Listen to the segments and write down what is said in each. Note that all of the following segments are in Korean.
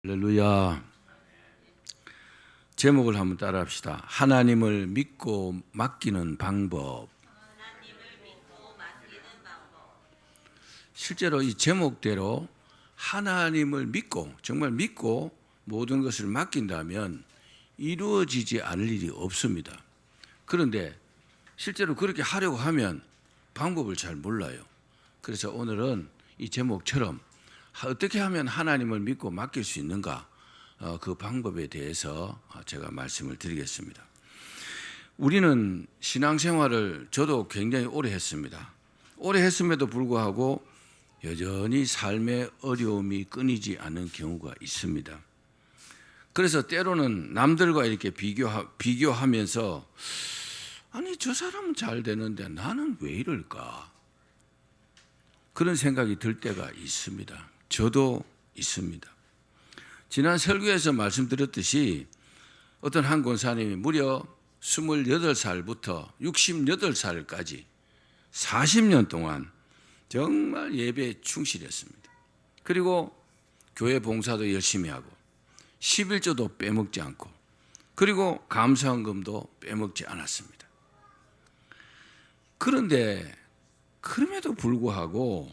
할렐루야. 제목을 한번 따라합시다. 하나님을 믿고 맡기는 방법. 실제로 이 제목대로 하나님을 믿고 정말 믿고 모든 것을 맡긴다면 이루어지지 않을 일이 없습니다. 그런데 실제로 그렇게 하려고 하면 방법을 잘 몰라요. 그래서 오늘은 이 제목처럼 어떻게 하면 하나님을 믿고 맡길 수 있는가, 그 방법에 대해서 제가 말씀을 드리겠습니다. 우리는 신앙생활을 저도 굉장히 오래 했습니다. 오래 했음에도 불구하고 여전히 삶의 어려움이 끊이지 않는 경우가 있습니다. 그래서 때로는 남들과 이렇게 비교하면서 아니 저 사람은 잘 되는데 나는 왜 이럴까? 그런 생각이 들 때가 있습니다. 저도 있습니다. 지난 설교에서 말씀드렸듯이 어떤 한 권사님이 무려 28살부터 68살까지 40년 동안 정말 예배에 충실했습니다. 그리고 교회 봉사도 열심히 하고 11조도 빼먹지 않고 그리고 감사헌금도 빼먹지 않았습니다. 그런데 그럼에도 불구하고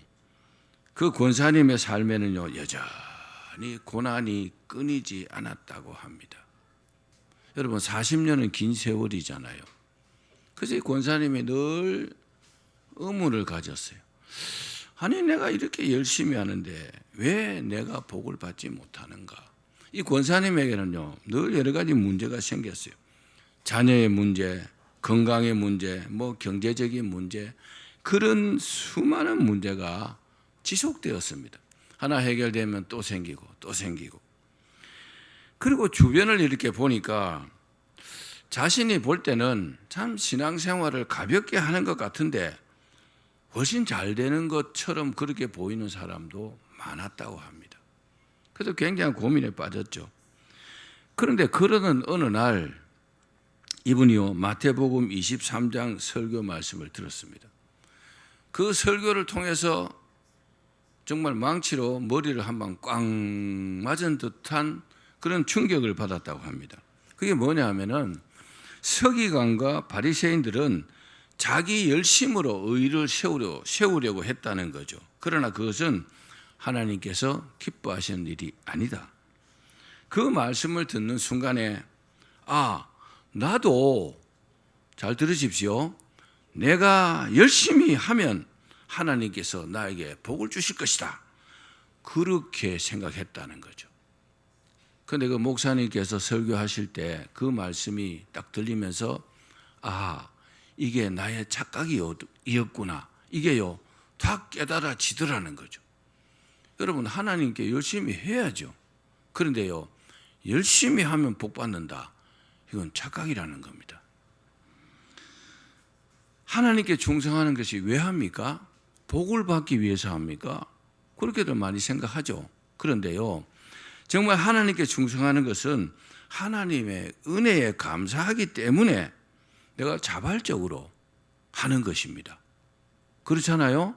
그 권사님의 삶에는요 여전히 고난이 끊이지 않았다고 합니다. 여러분 40년은 긴 세월이잖아요. 그래서 이 권사님이 늘 의문을 가졌어요. 아니 내가 이렇게 열심히 하는데 왜 내가 복을 받지 못하는가? 이 권사님에게는요 늘 여러 가지 문제가 생겼어요. 자녀의 문제, 건강의 문제, 경제적인 문제, 그런 수많은 문제가 지속되었습니다. 하나 해결되면 또 생기고 또 생기고. 그리고 주변을 이렇게 보니까 자신이 볼 때는 참 신앙생활을 가볍게 하는 것 같은데 훨씬 잘 되는 것처럼 그렇게 보이는 사람도 많았다고 합니다. 그래서 굉장한 고민에 빠졌죠. 그런데 그러던 어느 날 이분이요 마태복음 23장 설교 말씀을 들었습니다. 그 설교를 통해서 정말 망치로 머리를 한 방 꽝 맞은 듯한 그런 충격을 받았다고 합니다. 그게 뭐냐 하면은 서기관과 바리새인들은 자기 열심으로 의를 세우려고 했다는 거죠. 그러나 그것은 하나님께서 기뻐하시는 일이 아니다. 그 말씀을 듣는 순간에 나도 잘 들으십시오. 내가 열심히 하면 하나님께서 나에게 복을 주실 것이다. 그렇게 생각했다는 거죠. 그런데 그 목사님께서 설교하실 때 그 말씀이 딱 들리면서 이게 나의 착각이었구나. 이게요 다 깨달아지더라는 거죠. 여러분 하나님께 열심히 해야죠. 그런데요 열심히 하면 복 받는다. 이건 착각이라는 겁니다. 하나님께 충성하는 것이 왜 합니까? 복을 받기 위해서 합니까? 그렇게들 많이 생각하죠. 그런데요 정말 하나님께 충성하는 것은 하나님의 은혜에 감사하기 때문에 내가 자발적으로 하는 것입니다. 그렇잖아요?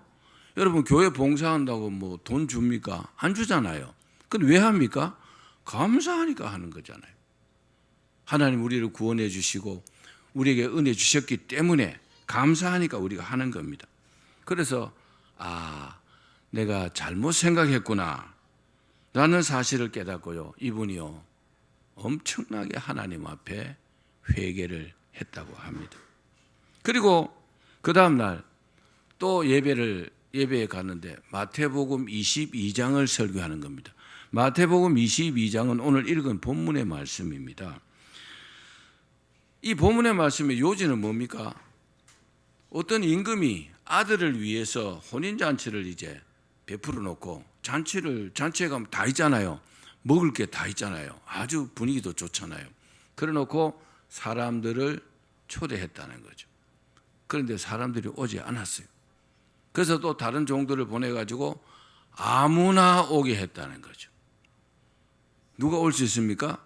여러분 교회 봉사한다고 돈 줍니까? 안 주잖아요. 그럼 왜 합니까? 감사하니까 하는 거잖아요. 하나님 우리를 구원해 주시고 우리에게 은혜 주셨기 때문에 감사하니까 우리가 하는 겁니다. 그래서 내가 잘못 생각했구나 라는 사실을 깨닫고요 이분이요 엄청나게 하나님 앞에 회개를 했다고 합니다. 그리고 그 다음날 또 예배에 갔는데 마태복음 22장을 설교하는 겁니다. 마태복음 22장은 오늘 읽은 본문의 말씀입니다. 이 본문의 말씀의 요지는 뭡니까? 어떤 임금이 아들을 위해서 혼인잔치를 이제 베풀어 놓고 잔치에 가면 다 있잖아요. 먹을 게 다 있잖아요. 아주 분위기도 좋잖아요. 그래 놓고 사람들을 초대했다는 거죠. 그런데 사람들이 오지 않았어요. 그래서 또 다른 종들을 보내가지고 아무나 오게 했다는 거죠. 누가 올 수 있습니까?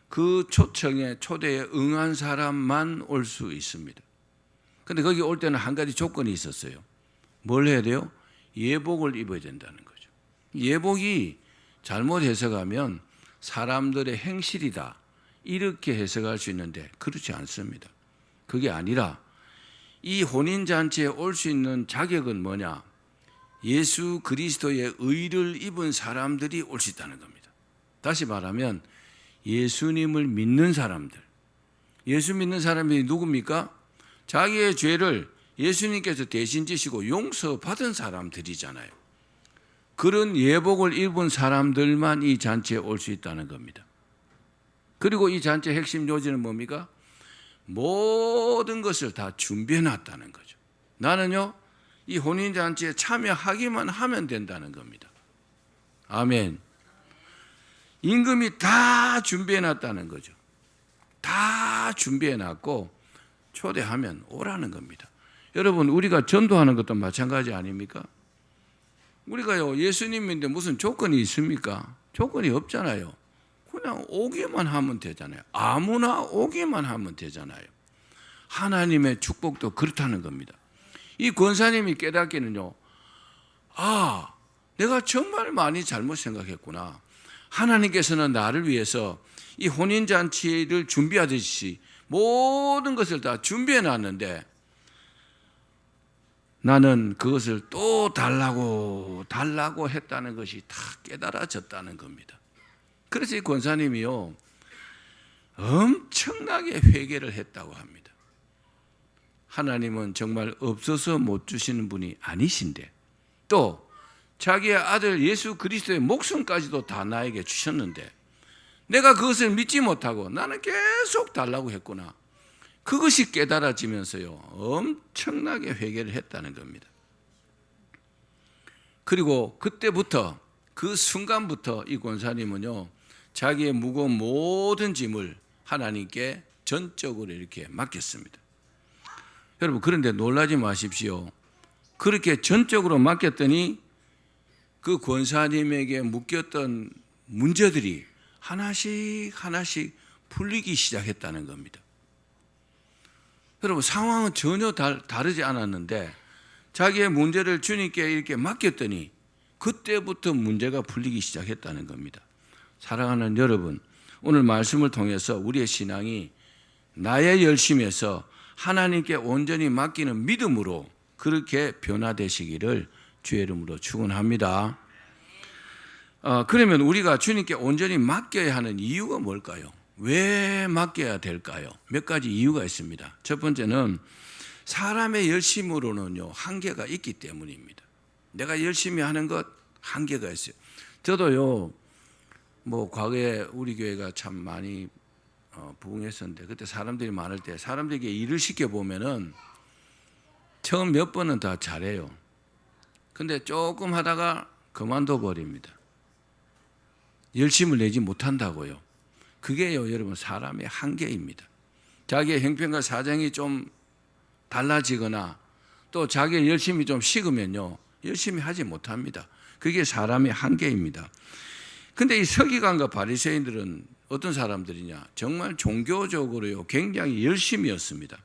그 초대에 응한 사람만 올 수 있습니다. 그런데 거기 올 때는 한 가지 조건이 있었어요. 뭘 해야 돼요? 예복을 입어야 된다는 거죠. 예복이 잘못 해석하면 사람들의 행실이다, 이렇게 해석할 수 있는데 그렇지 않습니다. 그게 아니라 이 혼인잔치에 올 수 있는 자격은 뭐냐? 예수 그리스도의 의를 입은 사람들이 올 수 있다는 겁니다. 다시 말하면 예수님을 믿는 사람들, 예수 믿는 사람이 누굽니까? 자기의 죄를 예수님께서 대신 지시고 용서받은 사람들이잖아요. 그런 예복을 입은 사람들만 이 잔치에 올 수 있다는 겁니다. 그리고 이 잔치의 핵심 요지는 뭡니까? 모든 것을 다 준비해 놨다는 거죠. 나는요, 이 혼인잔치에 참여하기만 하면 된다는 겁니다. 아멘. 임금이 다 준비해 놨다는 거죠. 다 준비해 놨고 초대하면 오라는 겁니다. 여러분, 우리가 전도하는 것도 마찬가지 아닙니까? 우리가요, 예수님인데 무슨 조건이 있습니까? 조건이 없잖아요. 그냥 오기만 하면 되잖아요. 아무나 오기만 하면 되잖아요. 하나님의 축복도 그렇다는 겁니다. 이 권사님이 깨닫기는요, 아, 내가 정말 많이 잘못 생각했구나. 하나님께서는 나를 위해서 이 혼인잔치를 준비하듯이 모든 것을 다 준비해 놨는데 나는 그것을 또 달라고 했다는 것이 다 깨달아졌다는 겁니다. 그래서 이 권사님이요, 엄청나게 회개를 했다고 합니다. 하나님은 정말 없어서 못 주시는 분이 아니신데 또 자기의 아들 예수 그리스도의 목숨까지도 다 나에게 주셨는데 내가 그것을 믿지 못하고 나는 계속 달라고 했구나. 그것이 깨달아지면서요, 엄청나게 회개를 했다는 겁니다. 그리고 그때부터, 그 순간부터 이 권사님은요, 자기의 무거운 모든 짐을 하나님께 전적으로 이렇게 맡겼습니다. 여러분, 그런데 놀라지 마십시오. 그렇게 전적으로 맡겼더니 그 권사님에게 묶였던 문제들이 하나씩 풀리기 시작했다는 겁니다. 여러분, 상황은 전혀 다르지 않았는데 자기의 문제를 주님께 이렇게 맡겼더니 그때부터 문제가 풀리기 시작했다는 겁니다. 사랑하는 여러분, 오늘 말씀을 통해서 우리의 신앙이 나의 열심에서 하나님께 온전히 맡기는 믿음으로 그렇게 변화되시기를 주의 이름으로 축원합니다. 그러면 우리가 주님께 온전히 맡겨야 하는 이유가 뭘까요? 왜 맡겨야 될까요? 몇 가지 이유가 있습니다. 첫 번째는 사람의 열심으로는요, 한계가 있기 때문입니다. 내가 열심히 하는 것 한계가 있어요. 저도요, 과거에 우리 교회가 참 많이 부흥했었는데 그때 사람들이 많을 때 사람들에게 일을 시켜보면은 처음 몇 번은 다 잘해요. 근데 조금 하다가 그만둬 버립니다. 열심을 내지 못한다고요. 그게요, 여러분, 사람의 한계입니다. 자기의 형편과 사정이 좀 달라지거나 또 자기의 열심이 좀 식으면요, 열심히 하지 못합니다. 그게 사람의 한계입니다. 근데 이 서기관과 바리새인들은 어떤 사람들이냐? 정말 종교적으로요, 굉장히 열심이었습니다.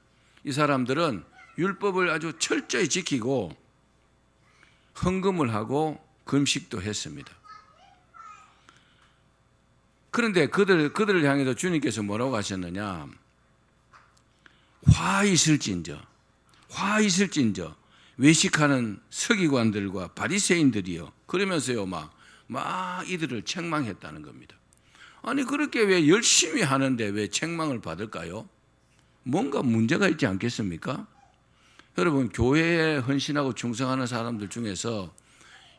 이 사람들은 율법을 아주 철저히 지키고 헌금을 하고 금식도 했습니다. 그런데 그들을 향해서 주님께서 뭐라고 하셨느냐? 화 있을진저 외식하는 서기관들과 바리새인들이요, 그러면서요 막 이들을 책망했다는 겁니다. 아니, 그렇게 왜 열심히 하는데 왜 책망을 받을까요? 뭔가 문제가 있지 않겠습니까? 여러분, 교회에 헌신하고 충성하는 사람들 중에서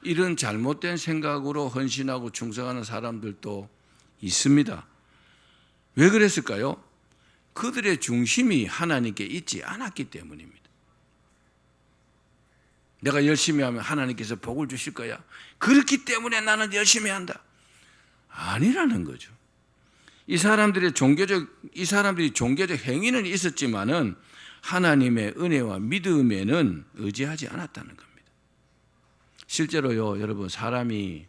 이런 잘못된 생각으로 헌신하고 충성하는 사람들도 있습니다. 왜 그랬을까요? 그들의 중심이 하나님께 있지 않았기 때문입니다. 내가 열심히 하면 하나님께서 복을 주실 거야, 그렇기 때문에 나는 열심히 한다, 아니라는 거죠. 이 사람들이 종교적 행위는 있었지만은 하나님의 은혜와 믿음에는 의지하지 않았다는 겁니다. 실제로요, 여러분, 사람이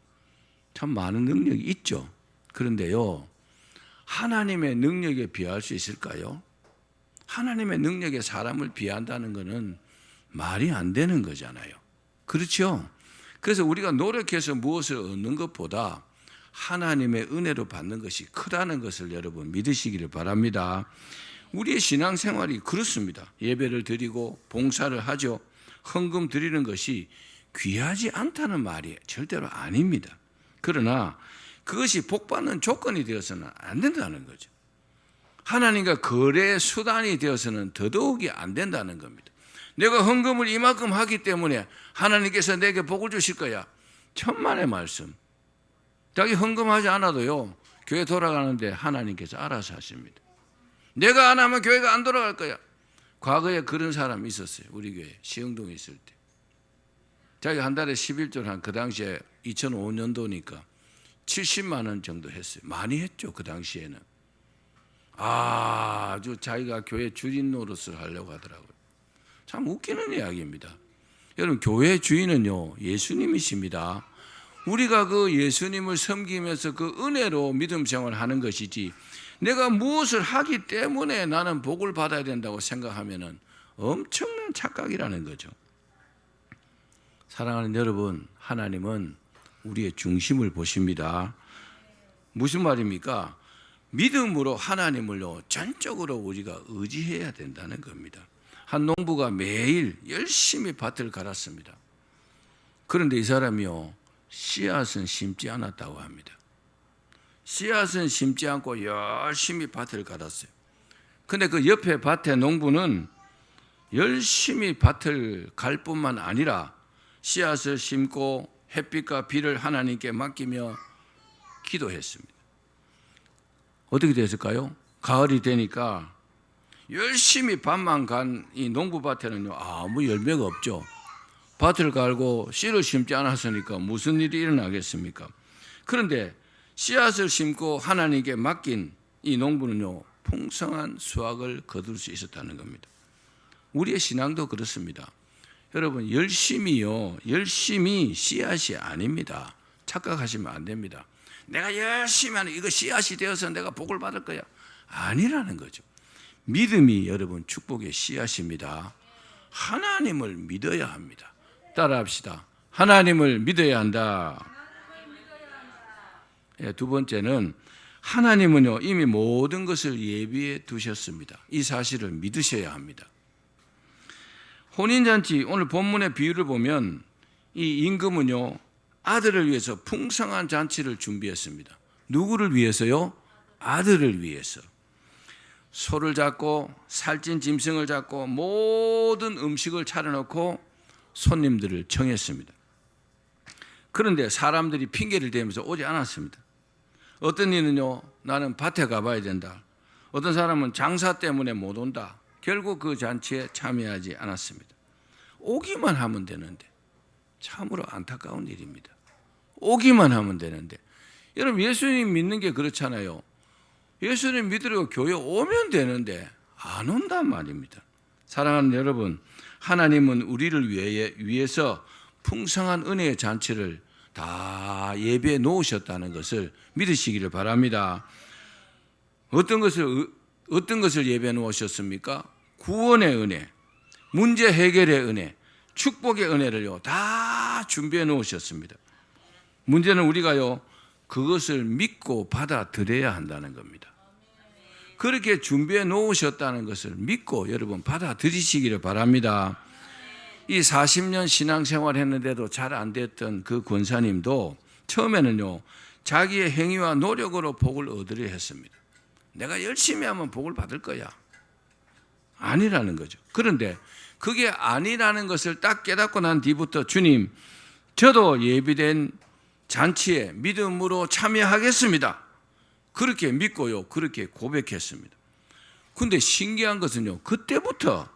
참 많은 능력이 있죠. 그런데요, 하나님의 능력에 비할 수 있을까요? 하나님의 능력에 사람을 비한다는 것은 말이 안 되는 거잖아요. 그렇죠? 그래서 우리가 노력해서 무엇을 얻는 것보다 하나님의 은혜로 받는 것이 크다는 것을 여러분 믿으시기를 바랍니다. 우리의 신앙생활이 그렇습니다. 예배를 드리고 봉사를 하죠. 헌금 드리는 것이 귀하지 않다는 말이 절대로 아닙니다. 그러나 그것이 복받는 조건이 되어서는 안 된다는 거죠. 하나님과 거래의 수단이 되어서는 더더욱이 안 된다는 겁니다. 내가 헌금을 이만큼 하기 때문에 하나님께서 내게 복을 주실 거야. 천만의 말씀. 자기 헌금하지 않아도요, 교회 돌아가는데 하나님께서 알아서 하십니다. 내가 안 하면 교회가 안 돌아갈 거야. 과거에 그런 사람이 있었어요. 우리 교회 시흥동에 있을 때. 자기 한 달에 11조를 한 그 당시에 2005년도니까 70만 원 정도 했어요. 많이 했죠. 그 당시에는. 아주 자기가 교회 주인 노릇을 하려고 하더라고요. 참 웃기는 이야기입니다. 여러분, 교회 주인은요, 예수님이십니다. 우리가 그 예수님을 섬기면서 그 은혜로 믿음 생활을 하는 것이지, 내가 무엇을 하기 때문에 나는 복을 받아야 된다고 생각하면은 엄청난 착각이라는 거죠. 사랑하는 여러분, 하나님은 우리의 중심을 보십니다. 무슨 말입니까? 믿음으로 하나님을요, 전적으로 우리가 의지해야 된다는 겁니다. 한 농부가 매일 열심히 밭을 갈았습니다. 그런데 이 사람이요, 씨앗은 심지 않았다고 합니다. 씨앗은 심지 않고 열심히 밭을 갈았어요. 근데 그 옆에 밭의 농부는 열심히 밭을 갈 뿐만 아니라 씨앗을 심고 햇빛과 비를 하나님께 맡기며 기도했습니다. 어떻게 됐을까요? 가을이 되니까 열심히 밭만 간 이 농부밭에는요, 아무 열매가 없죠. 밭을 갈고 씨를 심지 않았으니까 무슨 일이 일어나겠습니까? 그런데 씨앗을 심고 하나님께 맡긴 이 농부는요, 풍성한 수확을 거둘 수 있었다는 겁니다. 우리의 신앙도 그렇습니다. 여러분, 열심히 씨앗이 아닙니다. 착각하시면 안 됩니다. 내가 열심히 하는 이거 씨앗이 되어서 내가 복을 받을 거야. 아니라는 거죠. 믿음이 여러분 축복의 씨앗입니다. 하나님을 믿어야 합니다. 따라합시다. 하나님을 믿어야 한다. 두 번째는 하나님은요, 이미 모든 것을 예비해 두셨습니다. 이 사실을 믿으셔야 합니다. 혼인잔치, 오늘 본문의 비유를 보면 이 임금은요, 아들을 위해서 풍성한 잔치를 준비했습니다. 누구를 위해서요? 아들을 위해서. 소를 잡고 살찐 짐승을 잡고 모든 음식을 차려놓고 손님들을 청했습니다. 그런데 사람들이 핑계를 대면서 오지 않았습니다. 어떤 이는요, 나는 밭에 가봐야 된다. 어떤 사람은 장사 때문에 못 온다. 결국 그 잔치에 참여하지 않았습니다. 오기만 하면 되는데, 참으로 안타까운 일입니다. 오기만 하면 되는데, 여러분, 예수님 믿는 게 그렇잖아요. 예수님 믿으려고 교회 오면 되는데 안 온단 말입니다. 사랑하는 여러분, 하나님은 우리를 위해서 풍성한 은혜의 잔치를 다 예배해 놓으셨다는 것을 믿으시기를 바랍니다. 어떤 것을 예배해 놓으셨습니까? 구원의 은혜, 문제 해결의 은혜, 축복의 은혜를요, 다 준비해 놓으셨습니다. 문제는 우리가요, 그것을 믿고 받아들여야 한다는 겁니다. 그렇게 준비해 놓으셨다는 것을 믿고 여러분 받아들이시기를 바랍니다. 이 40년 신앙생활 했는데도 잘 안 됐던 그 권사님도 처음에는요, 자기의 행위와 노력으로 복을 얻으려 했습니다. 내가 열심히 하면 복을 받을 거야. 아니라는 거죠. 그런데 그게 아니라는 것을 딱 깨닫고 난 뒤부터 주님, 저도 예비된 잔치에 믿음으로 참여하겠습니다. 그렇게 믿고요, 그렇게 고백했습니다. 근데 신기한 것은요, 그때부터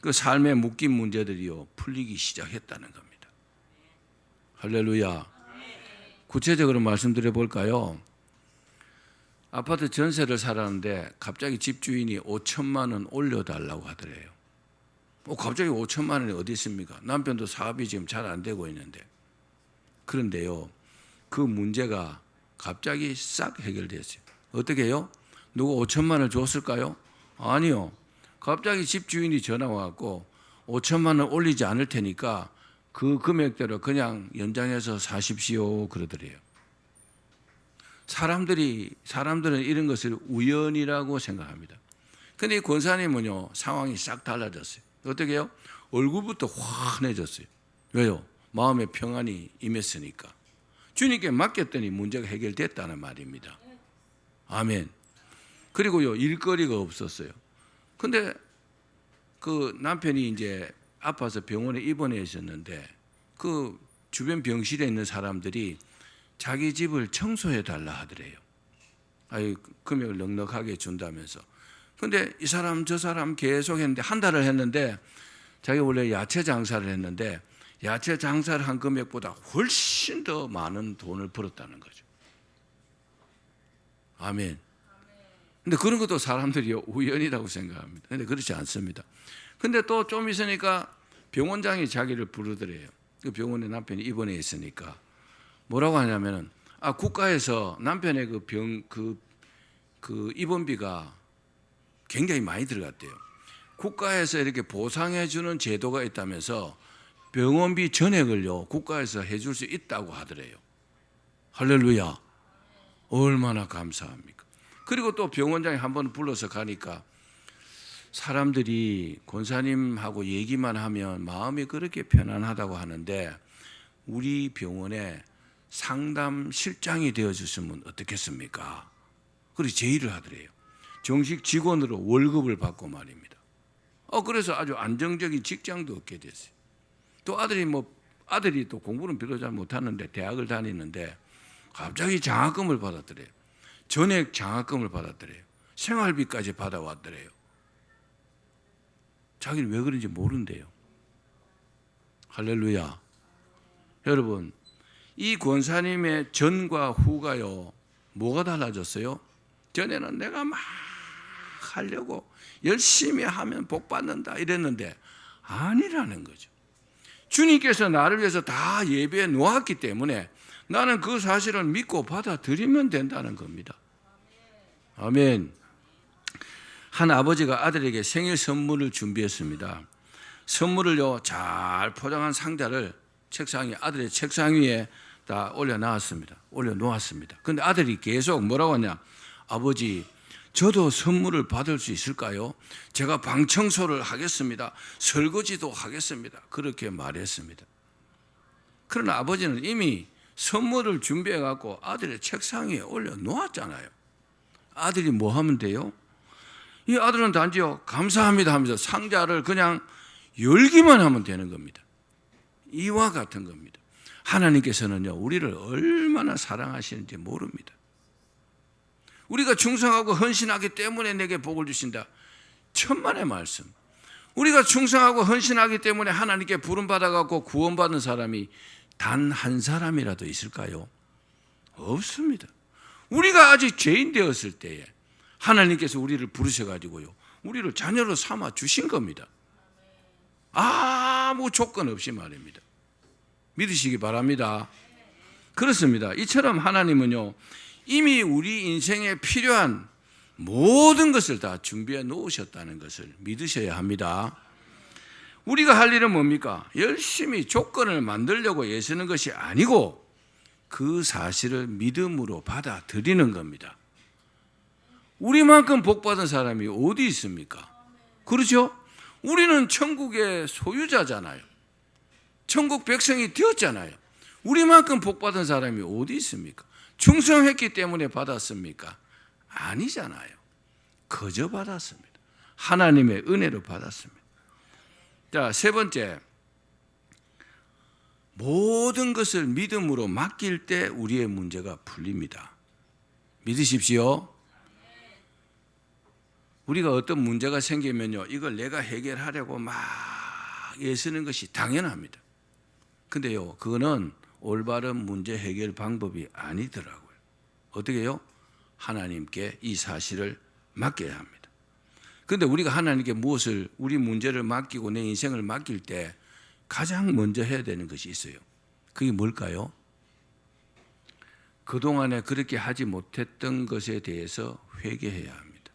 그 삶에 묶인 문제들이요, 풀리기 시작했다는 겁니다. 할렐루야. 구체적으로 말씀드려 볼까요? 아파트 전세를 살았는데 갑자기 집주인이 5천만 원 올려달라고 하더래요. 갑자기 5천만 원이 어디 있습니까? 남편도 사업이 지금 잘 안 되고 있는데. 그런데요, 그 문제가 갑자기 싹 해결됐어요. 어떻게 해요? 누가 5천만 원을 줬을까요? 아니요. 갑자기 집주인이 전화 와갖고 5천만 원 올리지 않을 테니까 그 금액대로 그냥 연장해서 사십시오 그러더래요. 사람들은 이런 것을 우연이라고 생각합니다. 근데 이 권사님은요, 상황이 싹 달라졌어요. 어떻게 해요? 얼굴부터 환해졌어요. 왜요? 마음의 평안이 임했으니까. 주님께 맡겼더니 문제가 해결됐다는 말입니다. 아멘. 그리고요, 일거리가 없었어요. 근데 그 남편이 이제 아파서 병원에 입원해 있었는데 그 주변 병실에 있는 사람들이 자기 집을 청소해 달라 하더래요. 아이, 금액을 넉넉하게 준다면서. 근데 이 사람 저 사람 계속 했는데 한 달을 했는데 자기 원래 야채 장사를 했는데 야채 장사를 한 금액보다 훨씬 더 많은 돈을 벌었다는 거죠. 아멘. 근데 그런 것도 사람들이 우연이라고 생각합니다. 근데 그렇지 않습니다. 근데 또 좀 있으니까 병원장이 자기를 부르더래요. 그 병원에 남편이 입원해 있으니까 뭐라고 하냐면은 국가에서 남편의 그 입원비가 굉장히 많이 들어갔대요. 국가에서 이렇게 보상해 주는 제도가 있다면서 병원비 전액을요 국가에서 해줄 수 있다고 하더래요. 할렐루야. 얼마나 감사합니까? 그리고 또 병원장이 한번 불러서 가니까 사람들이 권사님하고 얘기만 하면 마음이 그렇게 편안하다고 하는데 우리 병원에 상담 실장이 되어주시면 어떻겠습니까? 그래서 제의를 하더래요. 정식 직원으로 월급을 받고 말입니다. 그래서 아주 안정적인 직장도 얻게 됐어요. 또 아들이 또 공부는 별로 잘 못하는데 대학을 다니는데 갑자기 장학금을 받았더래요. 전액 장학금을 받았더래요. 생활비까지 받아왔더래요. 자기는 왜 그런지 모른대요. 할렐루야. 여러분, 이 권사님의 전과 후가요, 뭐가 달라졌어요? 전에는 내가 막 하려고 열심히 하면 복 받는다 이랬는데 아니라는 거죠. 주님께서 나를 위해서 다 예배해 놓았기 때문에 나는 그 사실을 믿고 받아들이면 된다는 겁니다. 아멘. 한 아버지가 아들에게 생일 선물을 준비했습니다. 선물을요 잘 포장한 상자를 아들의 책상 위에 다 올려놓았습니다. 근데 아들이 계속 뭐라고 하냐? 아버지, 저도 선물을 받을 수 있을까요? 제가 방 청소를 하겠습니다. 설거지도 하겠습니다. 그렇게 말했습니다. 그러나 아버지는 이미 선물을 준비해 갖고 아들의 책상 위에 올려놓았잖아요. 아들이 뭐 하면 돼요? 이 아들은 단지요 감사합니다 하면서 상자를 그냥 열기만 하면 되는 겁니다. 이와 같은 겁니다. 하나님께서는요 우리를 얼마나 사랑하시는지 모릅니다. 우리가 충성하고 헌신하기 때문에 내게 복을 주신다. 천만의 말씀. 우리가 충성하고 헌신하기 때문에 하나님께 부름받아갖고 구원받은 사람이 단 한 사람이라도 있을까요? 없습니다. 우리가 아직 죄인 되었을 때에 하나님께서 우리를 부르셔가지고요 우리를 자녀로 삼아 주신 겁니다. 아무 조건 없이 말입니다. 믿으시기 바랍니다. 그렇습니다. 이처럼 하나님은요 이미 우리 인생에 필요한 모든 것을 다 준비해 놓으셨다는 것을 믿으셔야 합니다. 우리가 할 일은 뭡니까? 열심히 조건을 만들려고 애쓰는 것이 아니고 그 사실을 믿음으로 받아들이는 겁니다. 우리만큼 복받은 사람이 어디 있습니까? 그렇죠? 우리는 천국의 소유자잖아요. 천국 백성이 되었잖아요. 우리만큼 복받은 사람이 어디 있습니까? 충성했기 때문에 받았습니까? 아니잖아요. 거저 받았습니다. 하나님의 은혜로 받았습니다. 자, 세 번째, 모든 것을 믿음으로 맡길 때 우리의 문제가 풀립니다. 믿으십시오. 우리가 어떤 문제가 생기면요 이걸 내가 해결하려고 막 애쓰는 것이 당연합니다. 근데요 그거는 올바른 문제 해결 방법이 아니더라고요. 어떻게 해요? 하나님께 이 사실을 맡겨야 합니다. 그런데 우리가 하나님께 무엇을 우리 문제를 맡기고 내 인생을 맡길 때 가장 먼저 해야 되는 것이 있어요. 그게 뭘까요? 그동안에 그렇게 하지 못했던 것에 대해서 회개해야 합니다.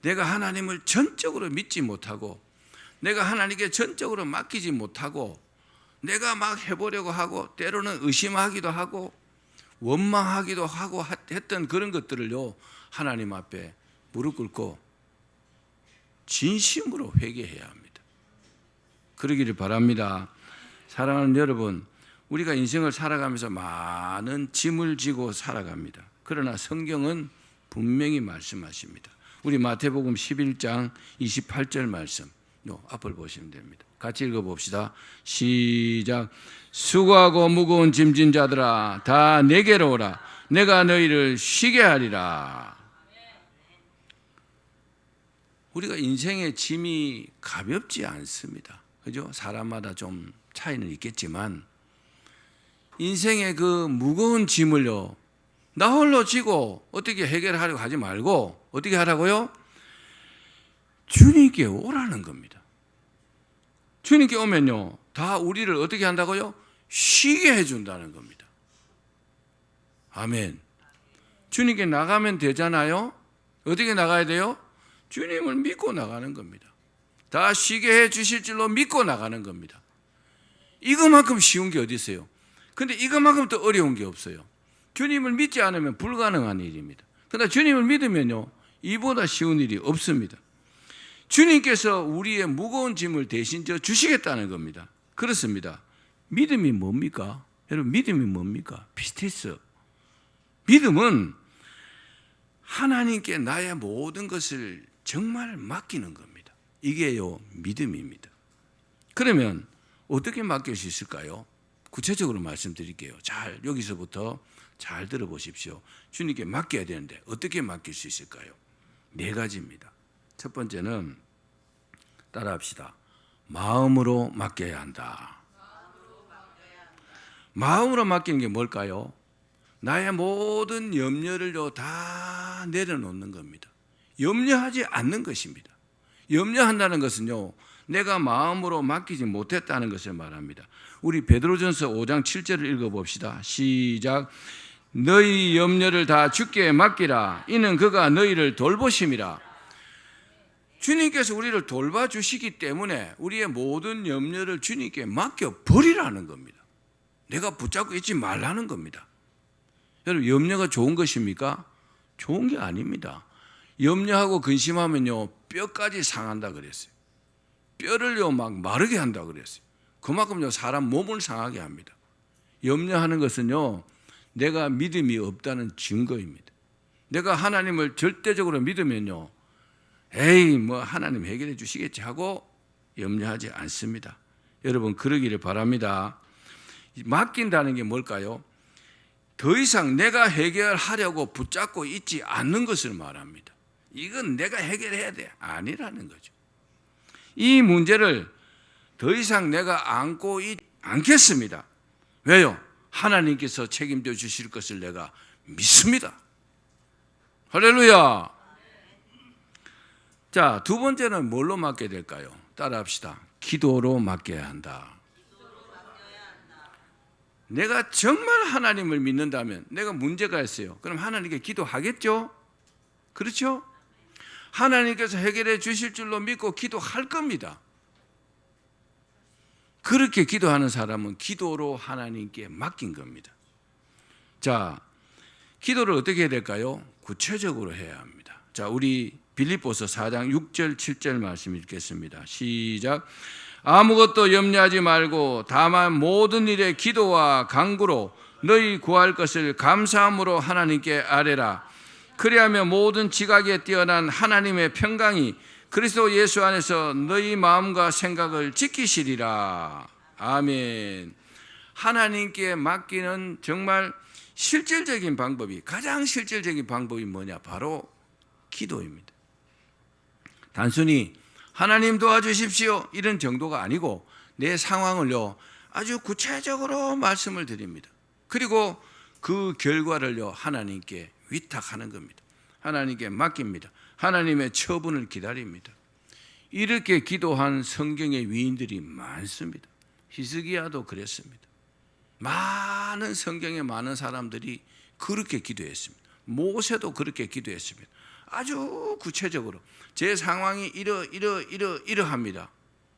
내가 하나님을 전적으로 믿지 못하고 내가 하나님께 전적으로 맡기지 못하고 내가 막 해보려고 하고 때로는 의심하기도 하고 원망하기도 하고 했던 그런 것들을요, 하나님 앞에 무릎 꿇고 진심으로 회개해야 합니다. 그러기를 바랍니다. 사랑하는 여러분, 우리가 인생을 살아가면서 많은 짐을 지고 살아갑니다. 그러나 성경은 분명히 말씀하십니다. 우리 마태복음 11장 28절 말씀, 앞을 보시면 됩니다. 같이 읽어봅시다. 시작. 수고하고 무거운 짐진 자들아, 다 내게로 오라. 내가 너희를 쉬게 하리라. 우리가 인생의 짐이 가볍지 않습니다. 그죠? 사람마다 좀 차이는 있겠지만 인생의 그 무거운 짐을요, 나 홀로 지고 어떻게 해결하려고 하지 말고 어떻게 하라고요? 주님께 오라는 겁니다. 주님께 오면요, 다 우리를 어떻게 한다고요? 쉬게 해준다는 겁니다. 아멘. 주님께 나가면 되잖아요. 어떻게 나가야 돼요? 주님을 믿고 나가는 겁니다. 다 쉬게 해 주실 줄로 믿고 나가는 겁니다. 이거만큼 쉬운 게 어디 있어요? 근데 이거만큼 더 어려운 게 없어요. 주님을 믿지 않으면 불가능한 일입니다. 그러나 주님을 믿으면요, 이보다 쉬운 일이 없습니다. 주님께서 우리의 무거운 짐을 대신 져 주시겠다는 겁니다. 그렇습니다. 믿음이 뭡니까? 여러분, 믿음이 뭡니까? 비슷했어. 믿음은 하나님께 나의 모든 것을 정말 맡기는 겁니다. 이게요, 믿음입니다. 그러면 어떻게 맡길 수 있을까요? 구체적으로 말씀드릴게요. 여기서부터 잘 들어보십시오. 주님께 맡겨야 되는데 어떻게 맡길 수 있을까요? 4가지입니다. 첫 번째는 따라합시다. 마음으로 맡겨야 한다. 마음으로 맡기는 게 뭘까요? 나의 모든 염려를 다 내려놓는 겁니다. 염려하지 않는 것입니다. 염려한다는 것은요, 내가 마음으로 맡기지 못했다는 것을 말합니다. 우리 베드로전서 5장 7절을 읽어봅시다. 시작. 너희 염려를 다 주께 맡기라. 이는 그가 너희를 돌보심이라. 주님께서 우리를 돌봐주시기 때문에 우리의 모든 염려를 주님께 맡겨버리라는 겁니다. 내가 붙잡고 있지 말라는 겁니다. 여러분, 염려가 좋은 것입니까? 좋은 게 아닙니다. 염려하고 근심하면요, 뼈까지 상한다 그랬어요. 뼈를요, 막 마르게 한다 그랬어요. 그만큼요, 사람 몸을 상하게 합니다. 염려하는 것은요, 내가 믿음이 없다는 증거입니다. 내가 하나님을 절대적으로 믿으면요, 에이, 하나님 해결해 주시겠지 하고 염려하지 않습니다. 여러분, 그러기를 바랍니다. 맡긴다는 게 뭘까요? 더 이상 내가 해결하려고 붙잡고 있지 않는 것을 말합니다. 이건 내가 해결해야 돼. 아니라는 거죠. 이 문제를 더 이상 내가 안고 있지 않겠습니다. 왜요? 하나님께서 책임져 주실 것을 내가 믿습니다. 할렐루야. 자, 2번째는 뭘로 맡겨야 될까요? 따라합시다. 기도로 맡겨야 한다. 내가 정말 하나님을 믿는다면, 내가 문제가 있어요. 그럼 하나님께 기도하겠죠? 그렇죠? 하나님께서 해결해 주실 줄로 믿고 기도할 겁니다. 그렇게 기도하는 사람은 기도로 하나님께 맡긴 겁니다. 자, 기도를 어떻게 해야 될까요? 구체적으로 해야 합니다. 자, 우리 빌립보서 4장 6절 7절 말씀 읽겠습니다. 시작. 아무것도 염려하지 말고 다만 모든 일에 기도와 간구로 너희 구할 것을 감사함으로 하나님께 아뢰라. 그리하면 모든 지각에 뛰어난 하나님의 평강이 그리스도 예수 안에서 너희 마음과 생각을 지키시리라. 아멘. 하나님께 맡기는 정말 실질적인 방법이, 가장 실질적인 방법이 뭐냐? 바로 기도입니다. 단순히 하나님 도와주십시오 이런 정도가 아니고 내 상황을요, 아주 구체적으로 말씀을 드립니다. 그리고 그 결과를요, 하나님께 위탁하는 겁니다. 하나님께 맡깁니다. 하나님의 처분을 기다립니다. 이렇게 기도한 성경의 위인들이 많습니다. 히스기야도 그랬습니다. 많은 성경의 많은 사람들이 그렇게 기도했습니다. 모세도 그렇게 기도했습니다. 아주 구체적으로 제 상황이 이러합니다.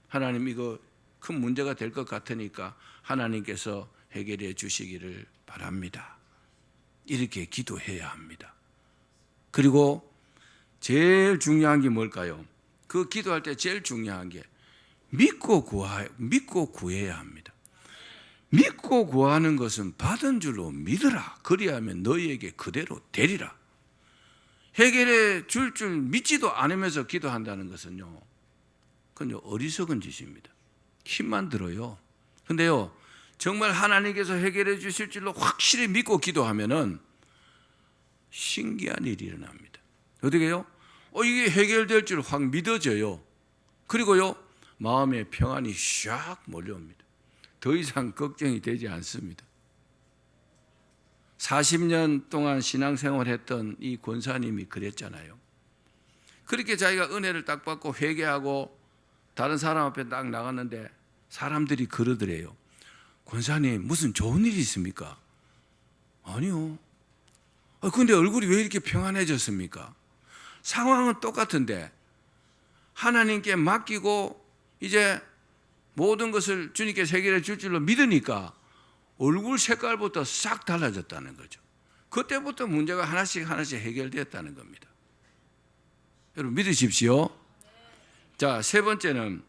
하나님, 이거 큰 문제가 될 것 같으니까 하나님께서 해결해 주시기를 바랍니다. 이렇게 기도해야 합니다. 그리고 제일 중요한 게 뭘까요? 그 기도할 때 제일 중요한 게 믿고 구해야 합니다. 믿고 구하는 것은 받은 줄로 믿으라. 그리하면 너희에게 그대로 되리라. 해결해 줄 믿지도 않으면서 기도한다는 것은요, 그건 어리석은 짓입니다. 힘만 들어요. 근데요, 정말 하나님께서 해결해 주실 줄로 확실히 믿고 기도하면은 신기한 일이 일어납니다. 어떻게요? 이게 해결될 줄 확 믿어져요. 그리고요, 마음의 평안이 샥 몰려옵니다. 더 이상 걱정이 되지 않습니다. 40년 동안 신앙생활했던 이 권사님이 그랬잖아요. 그렇게 자기가 은혜를 딱 받고 회개하고 다른 사람 앞에 딱 나갔는데 사람들이 그러더래요. 권사님, 무슨 좋은 일이 있습니까? 아니요. 근데 얼굴이 왜 이렇게 평안해졌습니까? 상황은 똑같은데 하나님께 맡기고 이제 모든 것을 주님께서 해결해 줄 줄로 믿으니까 얼굴 색깔부터 싹 달라졌다는 거죠. 그때부터 문제가 하나씩 해결됐다는 겁니다. 여러분 믿으십시오. 자, 세 번째는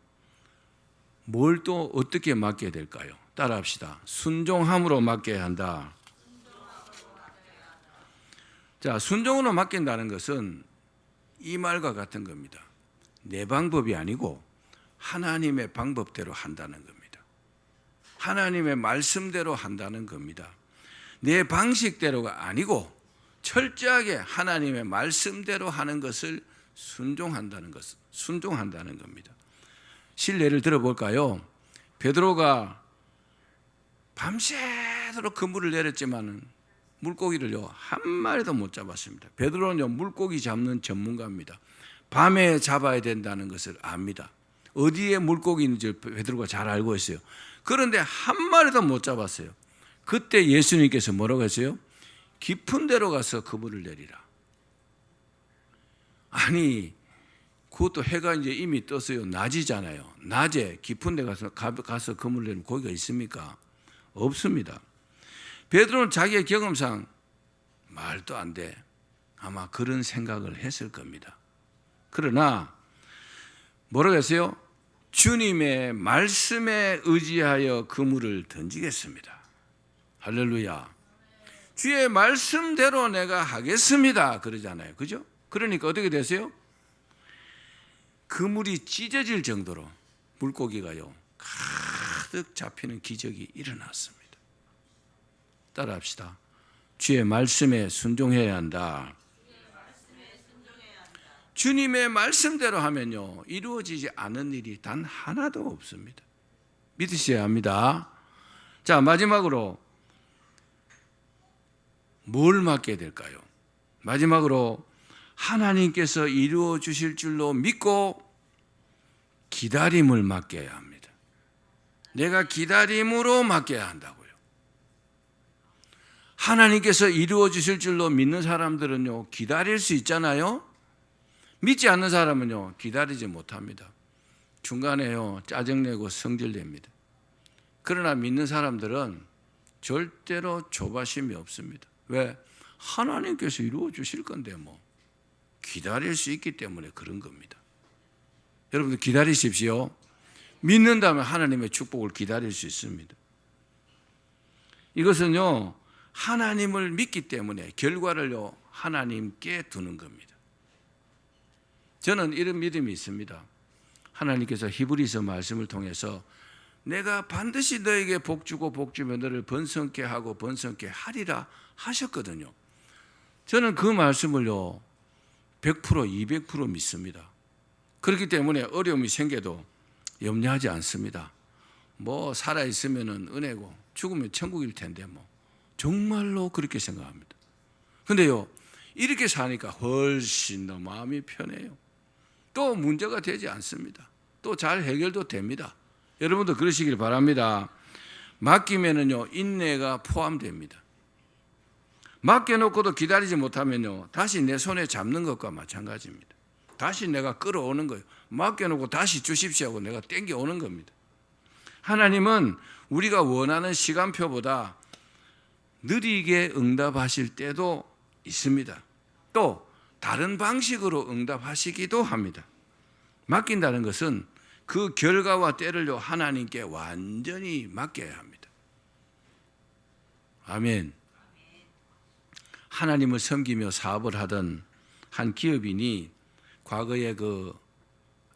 뭘 또 어떻게 맡겨야 될까요? 따라합시다. 순종함으로 맡겨야 한다. 자, 순종으로 맡긴다는 것은 이 말과 같은 겁니다. 내 방법이 아니고 하나님의 방법대로 한다는 겁니다. 하나님의 말씀대로 한다는 겁니다. 내 방식대로가 아니고 철저하게 하나님의 말씀대로 하는 것을 순종한다는 겁니다. 실례를 들어볼까요? 베드로가 밤새도록 그물을 내렸지만 물고기를요 한 마리도 못 잡았습니다. 베드로는요 물고기 잡는 전문가입니다. 밤에 잡아야 된다는 것을 압니다. 어디에 물고기 있는지 베드로가 잘 알고 있어요. 그런데 한 마리도 못 잡았어요. 그때 예수님께서 뭐라고 했어요? 깊은 데로 가서 그물을 내리라. 아니, 그것도 해가 이제 이미 떴어요. 낮이잖아요. 낮에 깊은 데 가서 그물을 내리면 고기가 있습니까? 없습니다. 베드로는 자기의 경험상 말도 안 돼. 아마 그런 생각을 했을 겁니다. 그러나 뭐라고 했어요? 주님의 말씀에 의지하여 그물을 던지겠습니다. 할렐루야. 주의 말씀대로 내가 하겠습니다. 그러잖아요. 그죠? 그러니까 어떻게 되세요? 그물이 찢어질 정도로 물고기가요 가득 잡히는 기적이 일어났습니다. 따라합시다. 주의 말씀에 순종해야 한다. 주님의 말씀대로 하면요 이루어지지 않은 일이 단 하나도 없습니다. 믿으셔야 합니다. 자, 마지막으로 뭘 맡겨야 될까요? 마지막으로 하나님께서 이루어 주실 줄로 믿고 기다림을 맡겨야 합니다. 내가 기다림으로 맡겨야 한다고요. 하나님께서 이루어 주실 줄로 믿는 사람들은요 기다릴 수 있잖아요. 믿지 않는 사람은요 기다리지 못합니다. 중간에요 짜증내고 성질냅니다. 그러나 믿는 사람들은 절대로 조바심이 없습니다. 왜? 하나님께서 이루어 주실 건데 뭐 기다릴 수 있기 때문에 그런 겁니다. 여러분들 기다리십시오. 믿는다면 하나님의 축복을 기다릴 수 있습니다. 이것은요 하나님을 믿기 때문에 결과를요 하나님께 두는 겁니다. 저는 이런 믿음이 있습니다. 하나님께서 히브리서 말씀을 통해서 내가 반드시 너에게 복주고 복주며 너를 번성케 하고 번성케 하리라 하셨거든요. 저는 그 말씀을요 100% 200% 믿습니다. 그렇기 때문에 어려움이 생겨도 염려하지 않습니다. 뭐 살아있으면 은혜고 죽으면 천국일 텐데 뭐 정말로 그렇게 생각합니다. 근데요 이렇게 사니까 훨씬 더 마음이 편해요. 또 문제가 되지 않습니다. 또 잘 해결도 됩니다. 여러분도 그러시길 바랍니다. 맡기면은요 인내가 포함됩니다. 맡겨놓고도 기다리지 못하면요 다시 내 손에 잡는 것과 마찬가지입니다. 다시 내가 끌어오는 거예요. 맡겨놓고 다시 주십시오 하고 내가 땡겨오는 겁니다. 하나님은 우리가 원하는 시간표보다 느리게 응답하실 때도 있습니다. 또 다른 방식으로 응답하시기도 합니다. 맡긴다는 것은 그 결과와 때를요 하나님께 완전히 맡겨야 합니다. 아멘. 하나님을 섬기며 사업을 하던 한 기업인이 과거에 그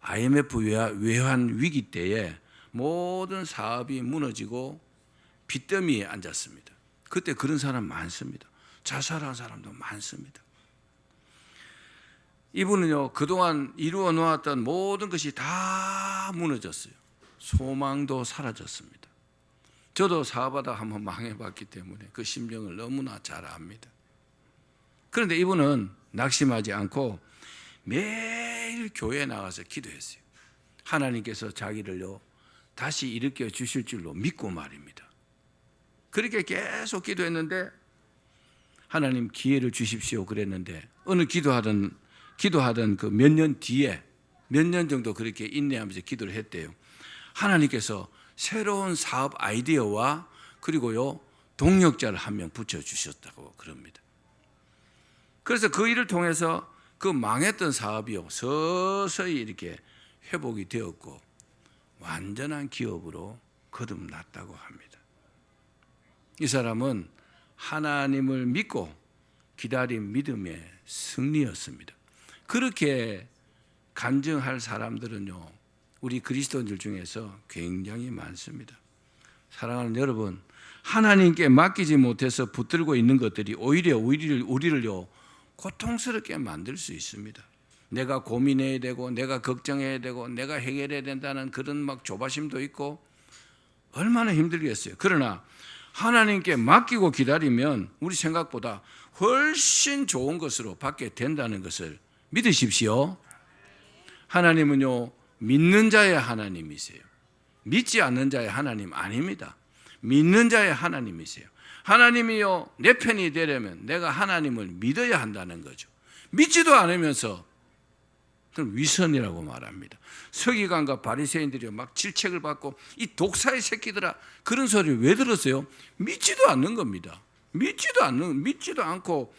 IMF 외환 위기 때에 모든 사업이 무너지고 빚더미에 앉았습니다. 그때 그런 사람 많습니다. 자살한 사람도 많습니다. 이분은요 그동안 이루어 놓았던 모든 것이 다 무너졌어요. 소망도 사라졌습니다. 저도 사업하다 한번 망해봤기 때문에 그 심정을 너무나 잘 압니다. 그런데 이분은 낙심하지 않고 매일 교회에 나가서 기도했어요. 하나님께서 자기를요 다시 일으켜 주실 줄로 믿고 말입니다. 그렇게 계속 기도했는데 하나님 기회를 주십시오 그랬는데 어느 기도하던 그 몇 년 뒤에 몇 년 정도 그렇게 인내하면서 기도를 했대요. 하나님께서 새로운 사업 아이디어와 그리고요 동력자를 한 명 붙여주셨다고 그럽니다. 그래서 그 일을 통해서 그 망했던 사업이요 서서히 이렇게 회복이 되었고 완전한 기업으로 거듭났다고 합니다. 이 사람은 하나님을 믿고 기다린 믿음의 승리였습니다. 그렇게 간증할 사람들은요 우리 그리스도인들 중에서 굉장히 많습니다. 사랑하는 여러분, 하나님께 맡기지 못해서 붙들고 있는 것들이 오히려 우리를요 고통스럽게 만들 수 있습니다. 내가 고민해야 되고 내가 걱정해야 되고 내가 해결해야 된다는 그런 막 조바심도 있고 얼마나 힘들겠어요. 그러나 하나님께 맡기고 기다리면 우리 생각보다 훨씬 좋은 것으로 받게 된다는 것을 믿으십시오. 하나님은요 믿는 자의 하나님이세요. 믿지 않는 자의 하나님 아닙니다. 믿는 자의 하나님이세요. 하나님이요 내 편이 되려면 내가 하나님을 믿어야 한다는 거죠. 믿지도 않으면서 그럼 위선이라고 말합니다. 서기관과 바리새인들이 막 질책을 받고 이 독사의 새끼들아 그런 소리를 왜 들었어요? 믿지도 않는 겁니다. 믿지도 않고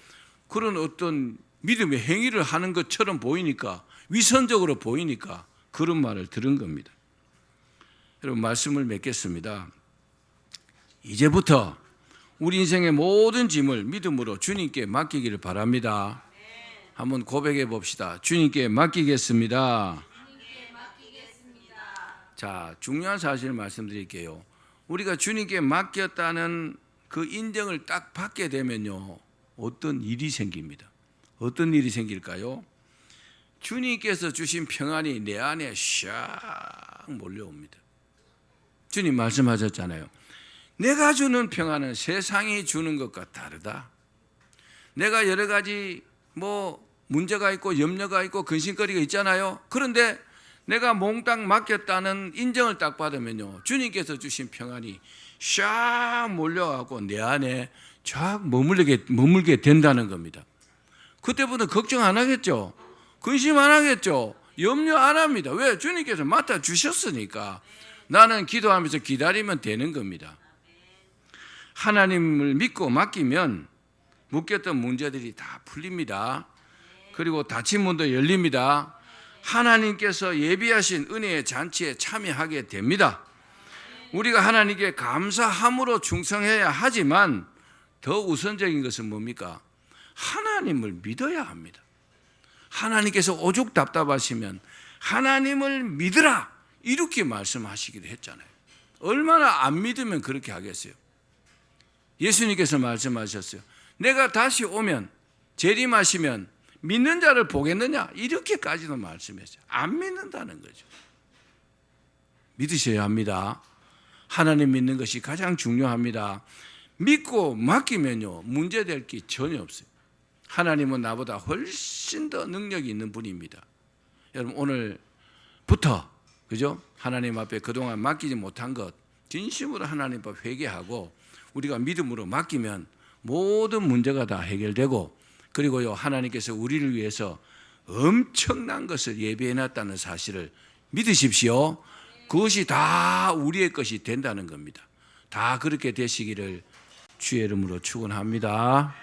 그런 어떤 믿음의 행위를 하는 것처럼 보이니까 위선적으로 보이니까 그런 말을 들은 겁니다. 여러분 말씀을 맺겠습니다. 이제부터 우리 인생의 모든 짐을 믿음으로 주님께 맡기기를 바랍니다. 한번 고백해 봅시다. 주님께 맡기겠습니다. 자, 중요한 사실을 말씀드릴게요. 우리가 주님께 맡겼다는 그 인정을 딱 받게 되면요 어떤 일이 생깁니다. 어떤 일이 생길까요? 주님께서 주신 평안이 내 안에 샥 몰려옵니다. 주님 말씀하셨잖아요. 내가 주는 평안은 세상이 주는 것과 다르다. 내가 여러 가지 문제가 있고 염려가 있고 근심거리가 있잖아요. 그런데 내가 몽땅 맡겼다는 인정을 딱 받으면요 주님께서 주신 평안이 샥 몰려가고 내 안에 쫙 머물게 된다는 겁니다. 그때부터 걱정 안 하겠죠. 근심 안 하겠죠. 염려 안 합니다. 왜? 주님께서 맡아주셨으니까 나는 기도하면서 기다리면 되는 겁니다. 하나님을 믿고 맡기면 묶였던 문제들이 다 풀립니다. 그리고 닫힌 문도 열립니다. 하나님께서 예비하신 은혜의 잔치에 참여하게 됩니다. 우리가 하나님께 감사함으로 충성해야 하지만 더 우선적인 것은 뭡니까? 하나님을 믿어야 합니다. 하나님께서 오죽 답답하시면 하나님을 믿으라 이렇게 말씀하시기도 했잖아요. 얼마나 안 믿으면 그렇게 하겠어요. 예수님께서 말씀하셨어요. 내가 다시 오면 재림하시면 믿는 자를 보겠느냐 이렇게까지도 말씀했어요. 안 믿는다는 거죠. 믿으셔야 합니다. 하나님 믿는 것이 가장 중요합니다. 믿고 맡기면요 문제될 게 전혀 없어요. 하나님은 나보다 훨씬 더 능력이 있는 분입니다. 여러분 오늘부터 그죠? 하나님 앞에 그동안 맡기지 못한 것 진심으로 하나님 앞에 회개하고 우리가 믿음으로 맡기면 모든 문제가 다 해결되고 그리고요 하나님께서 우리를 위해서 엄청난 것을 예비해놨다는 사실을 믿으십시오. 그것이 다 우리의 것이 된다는 겁니다. 다 그렇게 되시기를 주의 이름으로 축원합니다.